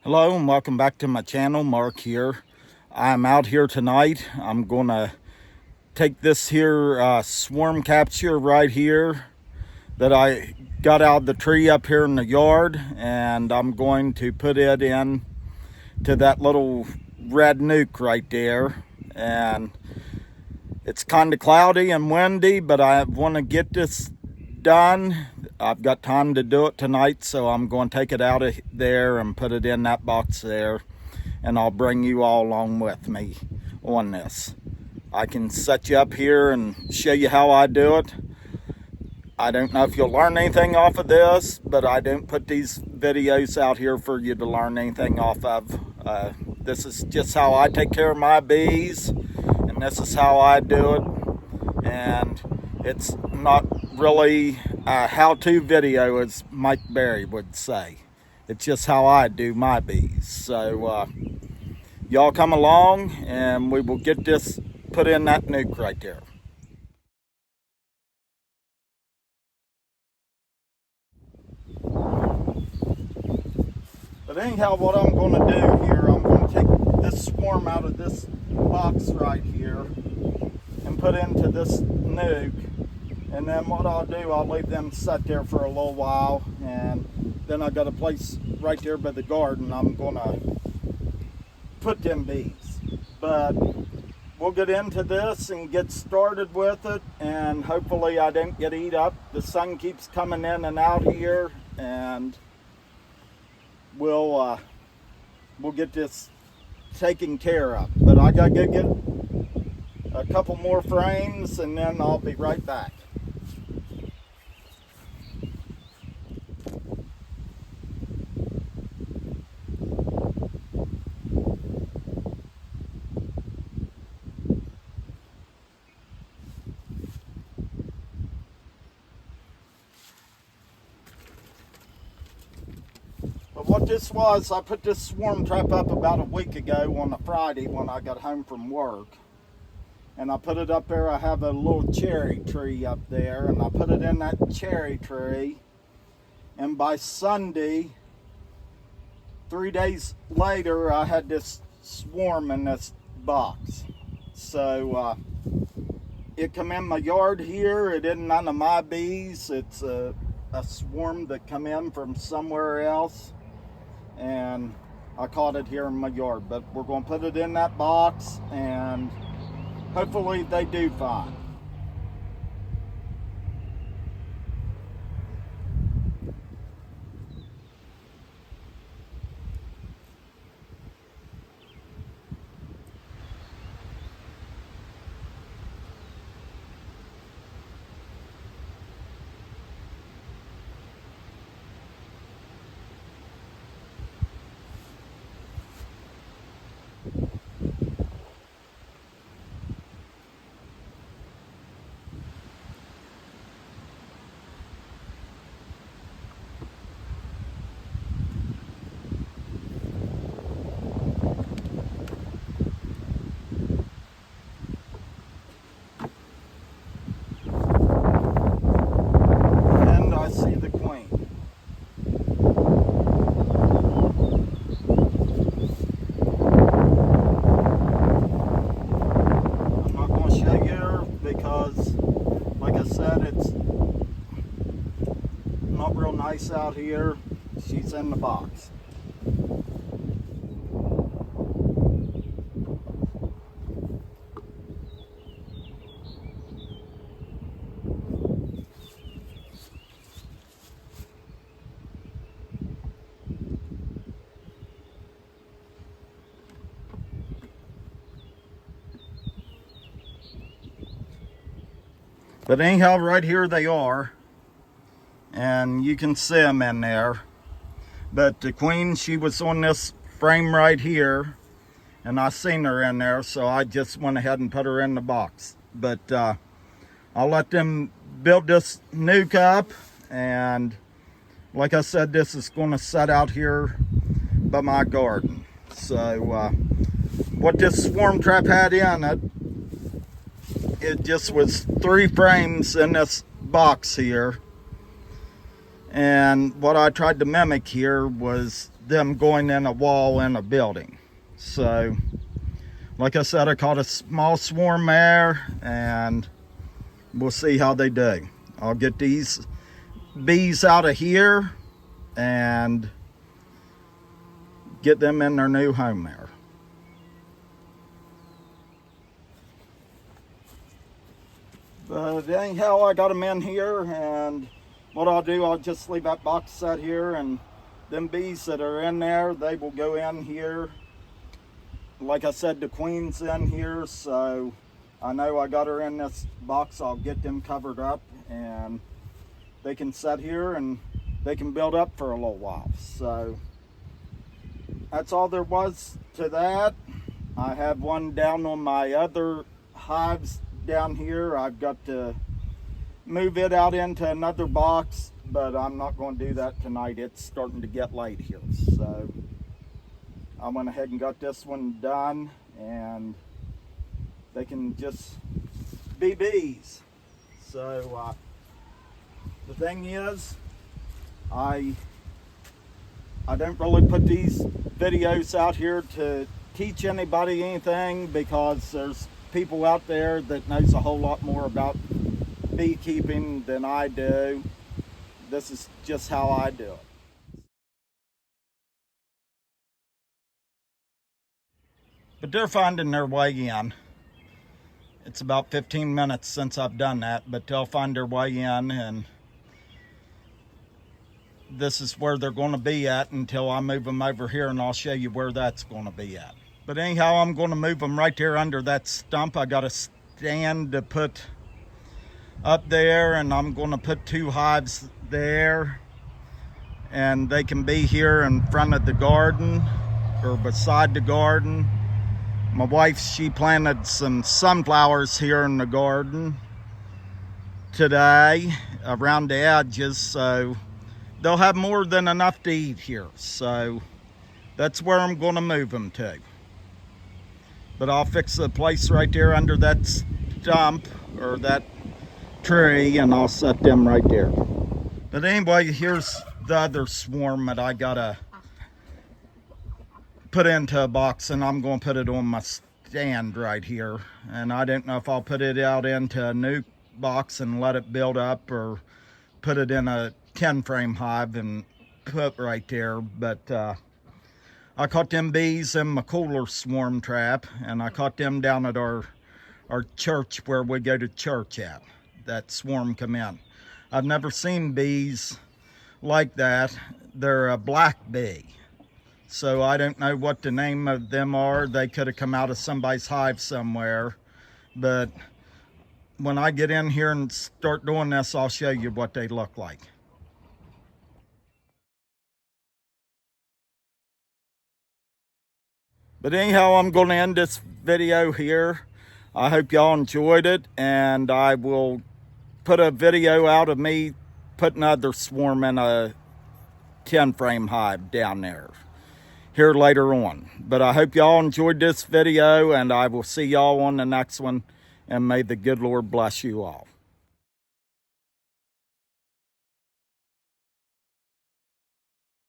Hello and welcome back to my channel. Mark here. I'm out here tonight. I'm gonna take this here swarm capture right here that I got out of the tree up here in the yard, and I'm going to put it in to that little red nuke right there. And it's kind of cloudy and windy, but I want to get this done. I've got time to do it tonight, so I'm going to take it out of there and put it in that box there, and I'll bring you all along with me on this. I can set you up here and show you how I do it. I don't know if you'll learn anything off of this, but I don't put these videos out here for you to learn anything off of. This is just how I take care of my bees, and this is how I do it. And it's not really a how-to video, as Mike Berry would say. It's just how I do my bees. So y'all come along and we will get this put in that nuke right there. But anyhow, what I'm going to do here, I'm going to take this swarm out of this box right here and put into this nuke. And then what I'll do, I'll leave them set there for a little while, and then I got a place right there by the garden I'm gonna put them bees. But we'll get into this and get started with it, and hopefully I don't get eat up. The sun keeps coming in and out here, and we'll get this taken care of. But I gotta go get a couple more frames, and then I'll be right back. But what this was, I put this swarm trap up about a week ago on a Friday when I got home from work. And I put it up there. I have a little cherry tree up there, and I put it in that cherry tree. And by Sunday, 3 days later, I had this swarm in this box. So it come in my yard here. It isn't none of my bees. It's a swarm that come in from somewhere else, and I caught it here in my yard. But we're going to put it in that box, and hopefully they do fine. Nice out here. She's in the box. But anyhow, right here they are. And you can see them in there. But the queen, she was on this frame right here, and I seen her in there, so I just went ahead and put her in the box. But I'll let them build this nuke up, and like I said, this is going to set out here by my garden. So what this swarm trap had in it, it just was 3 frames in this box here. And what I tried to mimic here was them going in a wall in a building. So, like I said, I caught a small swarm there, and we'll see how they do. I'll get these bees out of here and get them in their new home there. But anyhow, I got them in here, and what I'll do, I'll just leave that box set here, and them bees that are in there, they will go in here. Like I said, the queen's in here, so I know I got her in this box. I'll get them covered up, and they can sit here and they can build up for a little while. So that's all there was to that. I have one down on my other hives down here. I've got to move it out into another box, but I'm not going to do that tonight. It's starting to get late here. So I went ahead and got this one done, and they can just be bees. So the thing is, I don't really put these videos out here to teach anybody anything, because there's people out there that knows a whole lot more about beekeeping than I do. This is just how I do it. But they're finding their way in. It's about 15 minutes since I've done that, but they'll find their way in, and this is where they're going to be at until I move them over here, and I'll show you where that's going to be at. But anyhow, I'm going to move them right there under that stump. I got a stand to put up there, and I'm going to put 2 hives there, and they can be here in front of the garden or beside the garden. My wife, she planted some sunflowers here in the garden today around the edges, so they'll have more than enough to eat here. So that's where I'm going to move them to. But I'll fix the place right there under that stump or that tree, and I'll set them right there. But anyway, here's the other swarm that I gotta put into a box, and I'm going to put it on my stand right here. And I don't know if I'll put it out into a NUC box and let it build up, or put it in a 10 frame hive and put right there. But I caught them bees in my cooler swarm trap, and I caught them down at our church where we go to church at. That swarm come in. I've never seen bees like that. They're a black bee. So I don't know what the name of them are. They could have come out of somebody's hive somewhere. But when I get in here and start doing this, I'll show you what they look like. But anyhow, I'm going to end this video here. I hope y'all enjoyed it, and I will put a video out of me putting another swarm in a 10 frame hive down there here later on. But I hope y'all enjoyed this video, and I will see y'all on the next one, and may the good Lord bless you all.